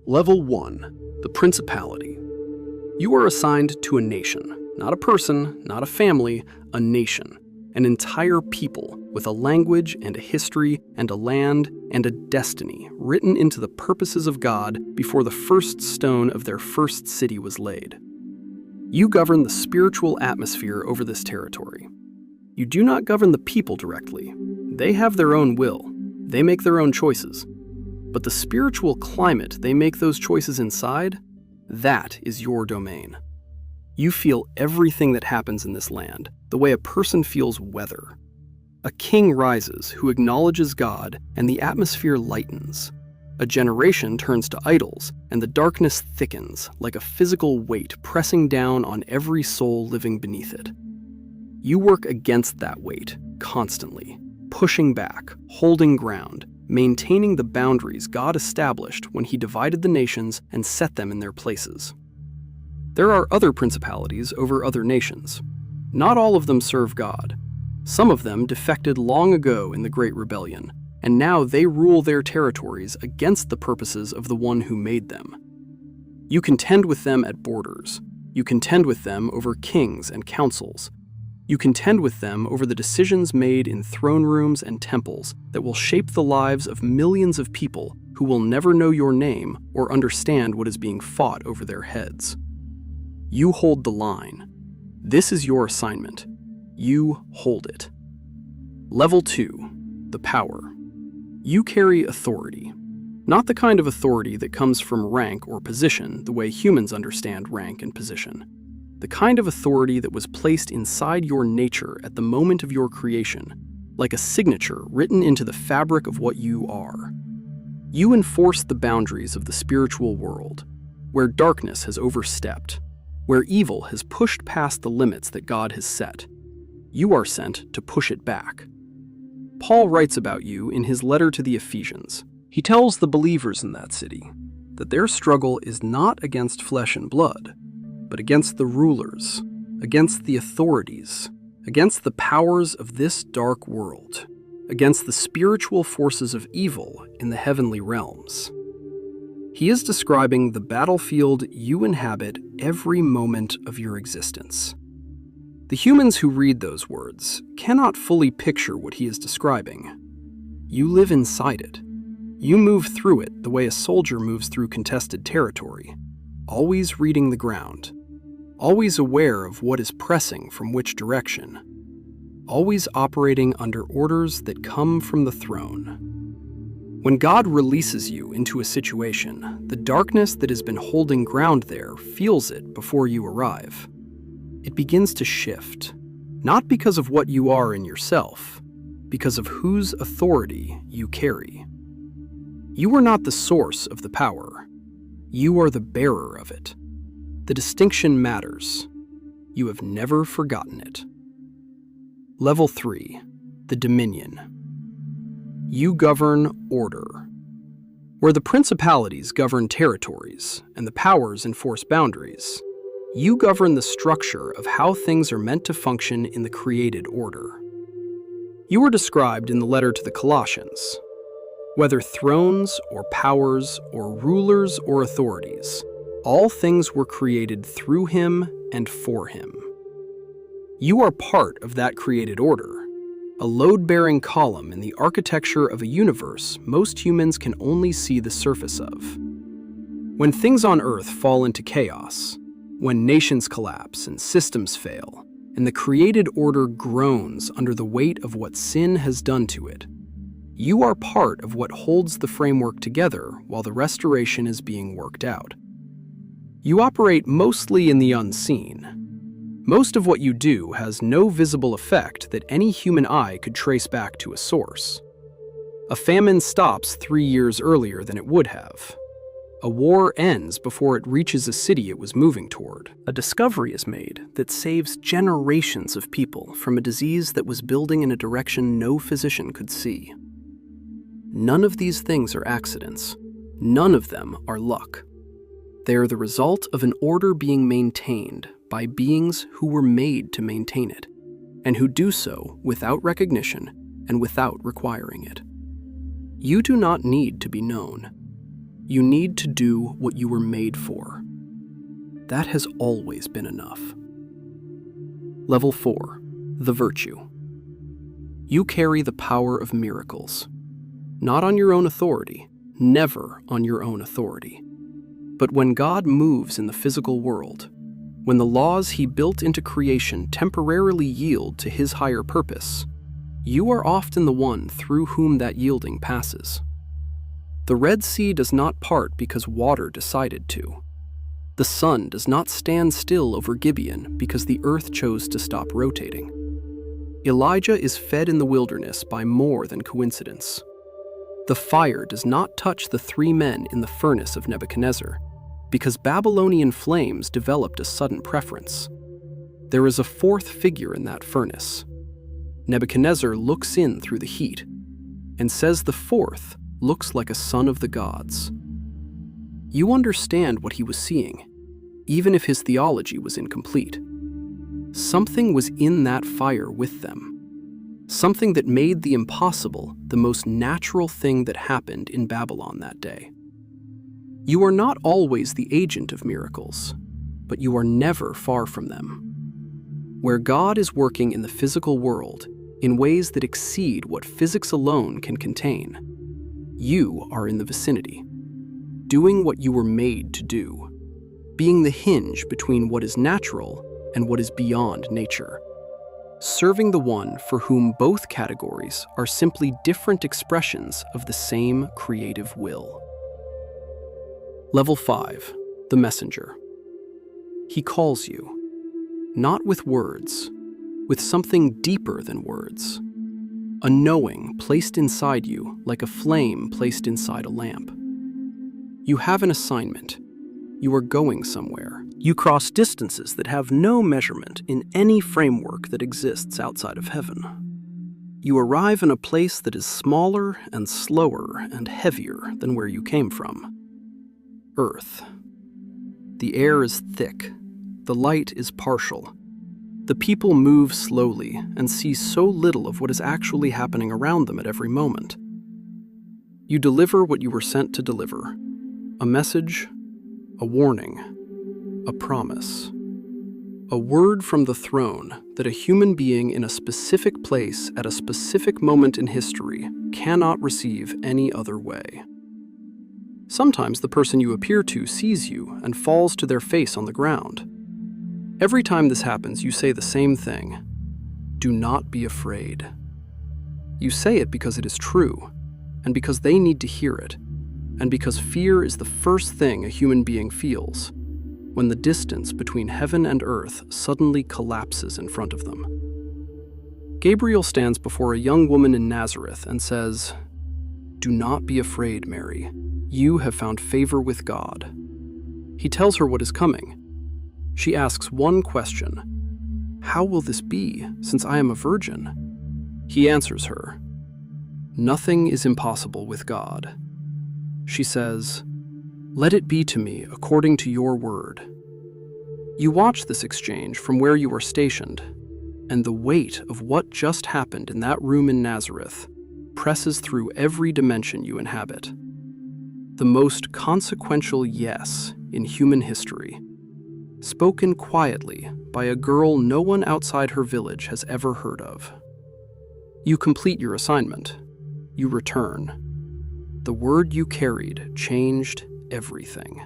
Level 1. The Principality. You are assigned to a nation, not a person, not a family, a nation, an entire people with a language and a history and a land and a destiny written into the purposes of God before the first stone of their first city was laid. You govern the spiritual atmosphere over this territory. You do not govern the people directly. They have their own will. They make their own choices. But the spiritual climate they make those choices inside, that is your domain. You feel everything that happens in this land, the way a person feels weather. A king rises who acknowledges God, and the atmosphere lightens. A generation turns to idols, and the darkness thickens like a physical weight pressing down on every soul living beneath it. You work against that weight, constantly, pushing back, holding ground, maintaining the boundaries God established when He divided the nations and set them in their places. There are other principalities over other nations. Not all of them serve God. Some of them defected long ago in the Great Rebellion, and now they rule their territories against the purposes of the one who made them. You contend with them at borders. You contend with them over kings and councils. You contend with them over the decisions made in throne rooms and temples that will shape the lives of millions of people who will never know your name or understand what is being fought over their heads. You hold the line. This is your assignment. You hold it. Level 2. The Power. You carry authority. Not the kind of authority that comes from rank or position the way humans understand rank and position. The kind of authority that was placed inside your nature at the moment of your creation, like a signature written into the fabric of what you are. You enforce the boundaries of the spiritual world, where darkness has overstepped, where evil has pushed past the limits that God has set. You are sent to push it back. Paul writes about you in his letter to the Ephesians. He tells the believers in that city that their struggle is not against flesh and blood, but against the rulers, against the authorities, against the powers of this dark world, against the spiritual forces of evil in the heavenly realms. He is describing the battlefield you inhabit every moment of your existence. The humans who read those words cannot fully picture what he is describing. You live inside it. You move through it the way a soldier moves through contested territory, always reading the ground, always aware of what is pressing from which direction, always operating under orders that come from the throne. When God releases you into a situation, the darkness that has been holding ground there feels it before you arrive. It begins to shift, not because of what you are in yourself, because of whose authority you carry. You are not the source of the power. You are the bearer of it. The distinction matters. You have never forgotten it. Level 3. The Dominion. You govern order. Where the principalities govern territories and the powers enforce boundaries, you govern the structure of how things are meant to function in the created order. You are described in the letter to the Colossians. Whether thrones or powers or rulers or authorities, all things were created through Him and for Him. You are part of that created order, a load-bearing column in the architecture of a universe most humans can only see the surface of. When things on Earth fall into chaos, when nations collapse and systems fail, and the created order groans under the weight of what sin has done to it, you are part of what holds the framework together while the restoration is being worked out. You operate mostly in the unseen. Most of what you do has no visible effect that any human eye could trace back to a source. A famine stops 3 years earlier than it would have. A war ends before it reaches a city it was moving toward. A discovery is made that saves generations of people from a disease that was building in a direction no physician could see. None of these things are accidents. None of them are luck. They are the result of an order being maintained by beings who were made to maintain it, and who do so without recognition and without requiring it. You do not need to be known. You need to do what you were made for. That has always been enough. Level 4. The virtue. You carry the power of miracles. Not on your own authority, never on your own authority. But when God moves in the physical world, when the laws he built into creation temporarily yield to his higher purpose, you are often the one through whom that yielding passes. The Red Sea does not part because water decided to. The sun does not stand still over Gibeon because the earth chose to stop rotating. Elijah is fed in the wilderness by more than coincidence. The fire does not touch the 3 men in the furnace of Nebuchadnezzar because Babylonian flames developed a sudden preference. There is a 4th figure in that furnace. Nebuchadnezzar looks in through the heat and says the 4th looks like a son of the gods. You understand what he was seeing, even if his theology was incomplete. Something was in that fire with them. Something that made the impossible the most natural thing that happened in Babylon that day. You are not always the agent of miracles, but you are never far from them. Where God is working in the physical world in ways that exceed what physics alone can contain, you are in the vicinity, doing what you were made to do, being the hinge between what is natural and what is beyond nature, serving the one for whom both categories are simply different expressions of the same creative will. Level 5. The messenger. He calls you, not with words, with something deeper than words. A knowing placed inside you like a flame placed inside a lamp. You have an assignment. You are going somewhere. You cross distances that have no measurement in any framework that exists outside of heaven. You arrive in a place that is smaller and slower and heavier than where you came from. Earth. The air is thick. The light is partial. The people move slowly and see so little of what is actually happening around them at every moment. You deliver what you were sent to deliver. A message, a warning, a promise. A word from the throne that a human being in a specific place at a specific moment in history cannot receive any other way. Sometimes the person you appear to sees you and falls to their face on the ground. Every time this happens, you say the same thing. Do not be afraid. You say it because it is true, and because they need to hear it, and because fear is the first thing a human being feels when the distance between heaven and earth suddenly collapses in front of them. Gabriel stands before a young woman in Nazareth and says, "Do not be afraid, Mary. You have found favor with God." He tells her what is coming. She asks one question: "How will this be, since I am a virgin?" He answers her, "Nothing is impossible with God." She says, "Let it be to me according to your word." You watch this exchange from where you are stationed, and the weight of what just happened in that room in Nazareth presses through every dimension you inhabit. The most consequential yes in human history, spoken quietly by a girl no one outside her village has ever heard of. You complete your assignment. You return. The word you carried changed everything.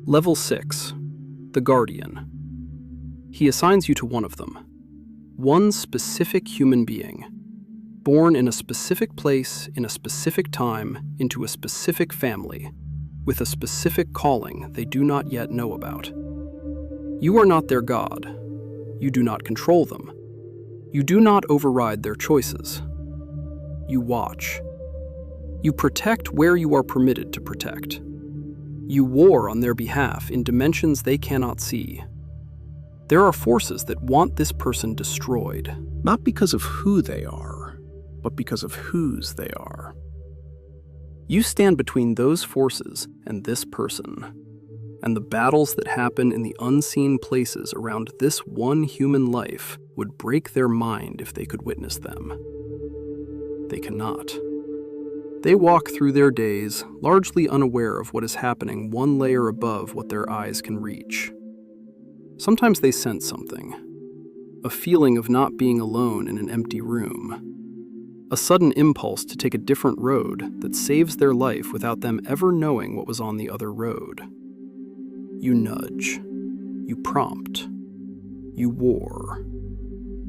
Level 6. The Guardian. He assigns you to one of them. One specific human being, born in a specific place, in a specific time, into a specific family, with a specific calling they do not yet know about. You are not their God. You do not control them. You do not override their choices. You watch. You protect where you are permitted to protect. You war on their behalf in dimensions they cannot see. There are forces that want this person destroyed, not because of who they are, but because of whose they are. You stand between those forces and this person, and the battles that happen in the unseen places around this one human life would break their mind if they could witness them. They cannot. They walk through their days largely unaware of what is happening one layer above what their eyes can reach. Sometimes they sense something, a feeling of not being alone in an empty room, a sudden impulse to take a different road that saves their life without them ever knowing what was on the other road. You nudge, you prompt, you war.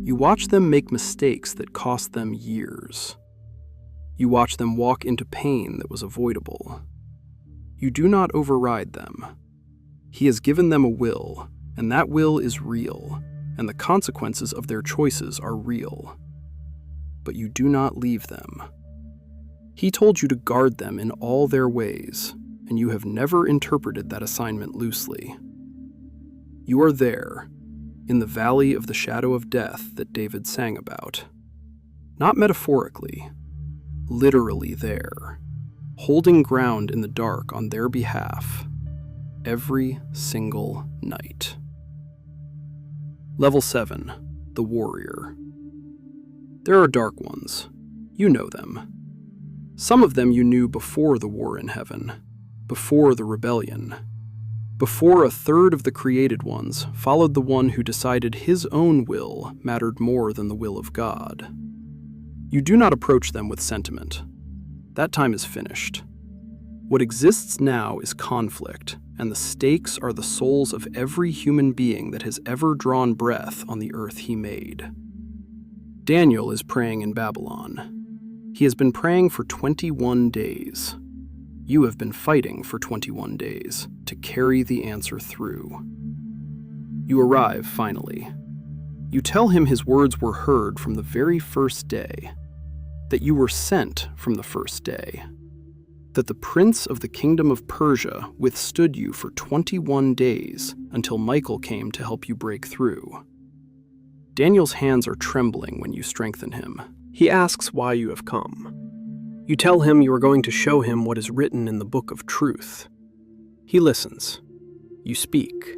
You watch them make mistakes that cost them years. You watch them walk into pain that was avoidable. You do not override them. He has given them a will, and that will is real, and the consequences of their choices are real. But you do not leave them. He told you to guard them in all their ways, and you have never interpreted that assignment loosely. You are there, in the valley of the shadow of death that David sang about. Not metaphorically, literally there, holding ground in the dark on their behalf, every single night. Level 7, the warrior. There are dark ones. You know them. Some of them you knew before the war in heaven, before the rebellion, before a third of the created ones followed the one who decided his own will mattered more than the will of God. You do not approach them with sentiment. That time is finished. What exists now is conflict, and the stakes are the souls of every human being that has ever drawn breath on the earth he made. Daniel is praying in Babylon. He has been praying for 21 days. You have been fighting for 21 days to carry the answer through. You arrive finally. You tell him his words were heard from the very first day, that you were sent from the first day, that the prince of the kingdom of Persia withstood you for 21 days until Michael came to help you break through. Daniel's hands are trembling when you strengthen him. He asks why you have come. You tell him you are going to show him what is written in the book of truth. He listens. You speak.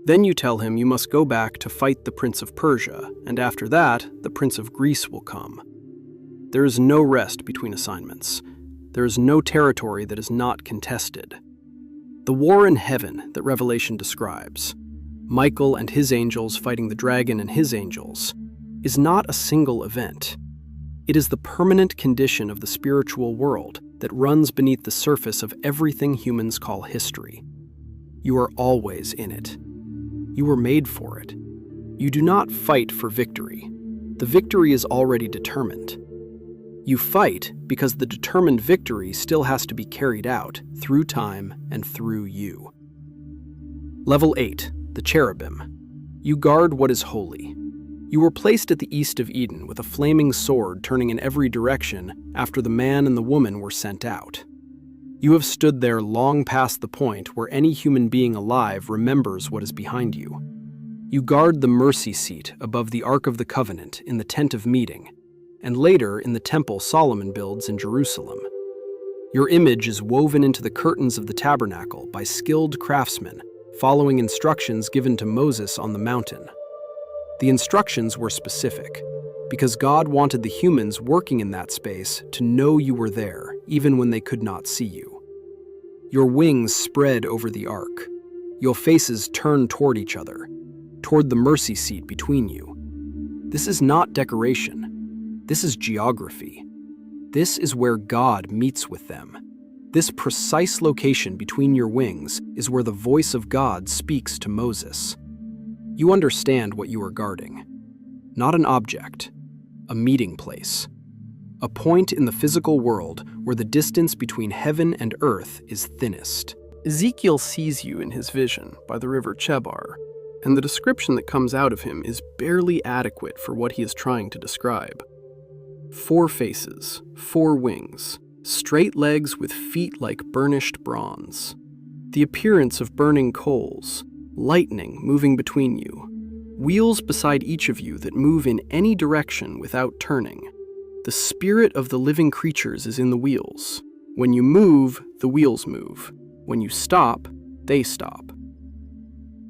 Then you tell him you must go back to fight the prince of Persia, and after that, the prince of Greece will come. There is no rest between assignments. There is no territory that is not contested. The war in heaven that Revelation describes, Michael and his angels fighting the dragon and his angels, is not a single event. It is the permanent condition of the spiritual world that runs beneath the surface of everything humans call history. You are always in it. You were made for it. You do not fight for victory. The victory is already determined. You fight because the determined victory still has to be carried out through time and through you. Level 8, the cherubim. You guard what is holy. You were placed at the east of Eden with a flaming sword turning in every direction after the man and the woman were sent out. You have stood there long past the point where any human being alive remembers what is behind you. You guard the mercy seat above the Ark of the Covenant in the tent of meeting, and later in the temple Solomon builds in Jerusalem. Your image is woven into the curtains of the tabernacle by skilled craftsmen, following instructions given to Moses on the mountain. The instructions were specific, because God wanted the humans working in that space to know you were there, even when they could not see you. Your wings spread over the ark. Your faces turned toward each other, toward the mercy seat between you. This is not decoration. This is geography. This is where God meets with them. This precise location between your wings is where the voice of God speaks to Moses. You understand what you are guarding. Not an object, a meeting place. A point in the physical world where the distance between heaven and earth is thinnest. Ezekiel sees you in his vision by the river Chebar, and the description that comes out of him is barely adequate for what he is trying to describe. 4 faces, 4 wings, straight legs with feet like burnished bronze. The appearance of burning coals, lightning moving between you, wheels beside each of you that move in any direction without turning. The spirit of the living creatures is in the wheels. When you move, the wheels move. When you stop, they stop.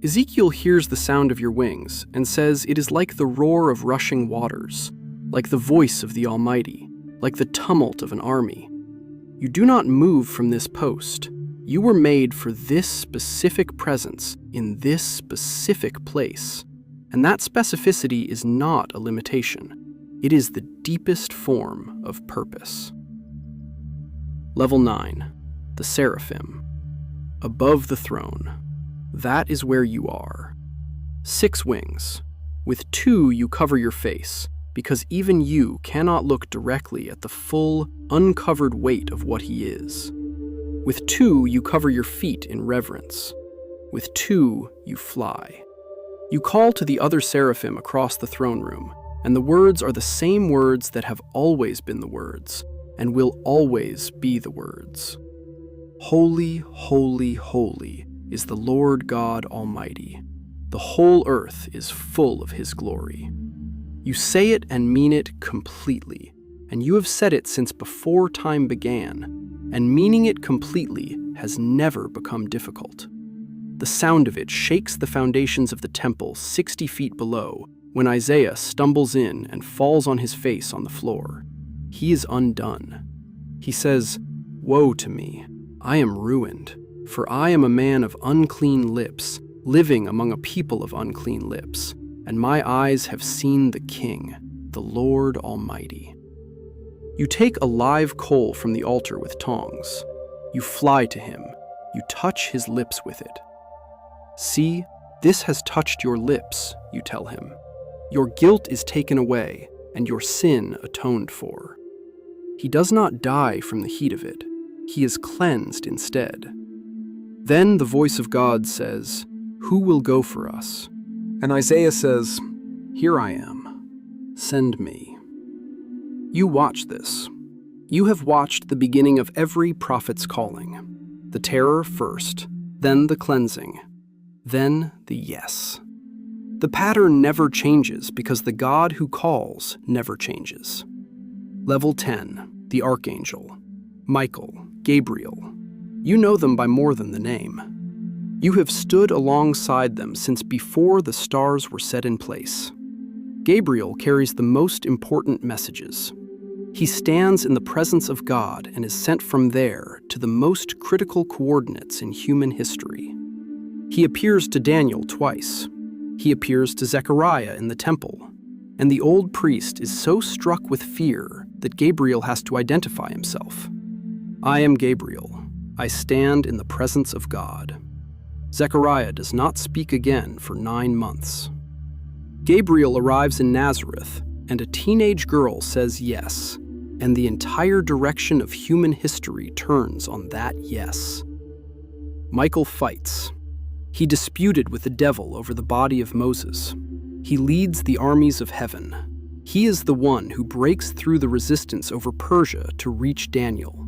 Ezekiel hears the sound of your wings and says it is like the roar of rushing waters, like the voice of the Almighty, like the tumult of an army. You do not move from this post. You were made for this specific presence in this specific place. And that specificity is not a limitation. It is the deepest form of purpose. Level 9. The seraphim. Above the throne. That is where you are. 6 wings. With 2 you cover your face, because even you cannot look directly at the full, uncovered weight of what he is. With 2 you cover your feet in reverence. With 2 you fly. You call to the other seraphim across the throne room, and the words are the same words that have always been the words, and will always be the words. Holy, holy, holy is the Lord God Almighty. The whole earth is full of his glory. You say it and mean it completely, and you have said it since before time began, and meaning it completely has never become difficult. The sound of it shakes the foundations of the temple 60 feet below when Isaiah stumbles in and falls on his face on the floor. He is undone. He says, "Woe to me! I am ruined, for I am a man of unclean lips, living among a people of unclean lips, and my eyes have seen the King, the Lord Almighty." You take a live coal from the altar with tongs. You fly to him. You touch his lips with it. "See, this has touched your lips," you tell him. "Your guilt is taken away, and your sin atoned for." He does not die from the heat of it. He is cleansed instead. Then the voice of God says, "Who will go for us?" And Isaiah says, "Here I am. Send me." You watch this. You have watched the beginning of every prophet's calling. The terror first, then the cleansing, then the yes. The pattern never changes because the God who calls never changes. Level 10, the archangel. Michael, Gabriel. You know them by more than the name. You have stood alongside them since before the stars were set in place. Gabriel carries the most important messages. He stands in the presence of God and is sent from there to the most critical coordinates in human history. He appears to Daniel twice. He appears to Zechariah in the temple. And the old priest is so struck with fear that Gabriel has to identify himself. "I am Gabriel. I stand in the presence of God." Zechariah does not speak again for 9 months. Gabriel arrives in Nazareth, and a teenage girl says yes, and the entire direction of human history turns on that yes. Michael fights. He disputed with the devil over the body of Moses. He leads the armies of heaven. He is the one who breaks through the resistance over Persia to reach Daniel.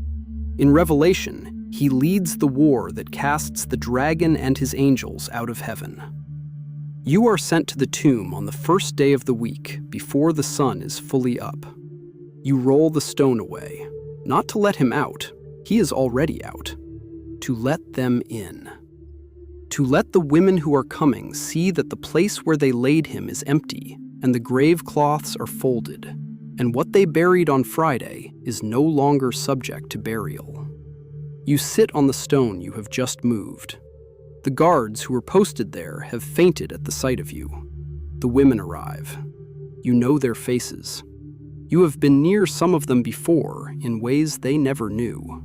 In Revelation, he leads the war that casts the dragon and his angels out of heaven. You are sent to the tomb on the first day of the week, before the sun is fully up. You roll the stone away, not to let him out, he is already out, to let them in. To let the women who are coming see that the place where they laid him is empty, and the grave cloths are folded, and what they buried on Friday is no longer subject to burial. You sit on the stone you have just moved. The guards who were posted there have fainted at the sight of you. The women arrive. You know their faces. You have been near some of them before in ways they never knew.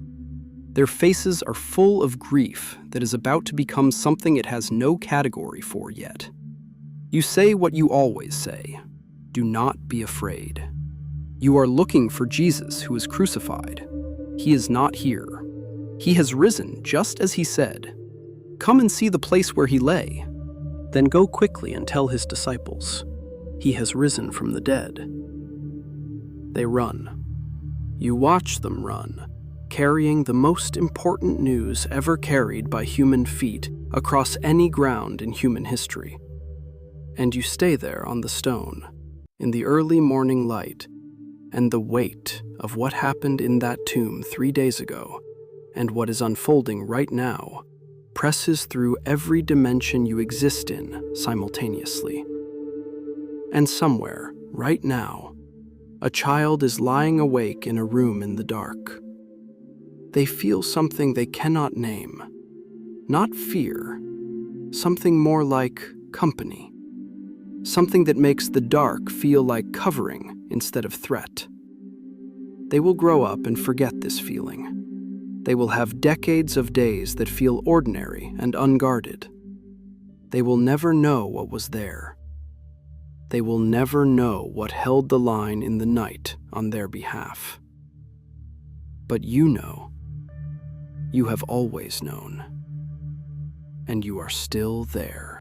Their faces are full of grief that is about to become something it has no category for yet. You say what you always say. Do not be afraid. You are looking for Jesus who is crucified. He is not here. He has risen just as he said. Come and see the place where he lay. Then go quickly and tell his disciples, he has risen from the dead. They run. You watch them run, carrying the most important news ever carried by human feet across any ground in human history. And you stay there on the stone, in the early morning light, and the weight of what happened in that tomb 3 days ago, and what is unfolding right now, presses through every dimension you exist in simultaneously. And somewhere, right now, a child is lying awake in a room in the dark. They feel something they cannot name. Not fear, something more like company. Something that makes the dark feel like covering instead of threat. They will grow up and forget this feeling. They will have decades of days that feel ordinary and unguarded. They will never know what was there. They will never know what held the line in the night on their behalf. But you know. You have always known. And you are still there.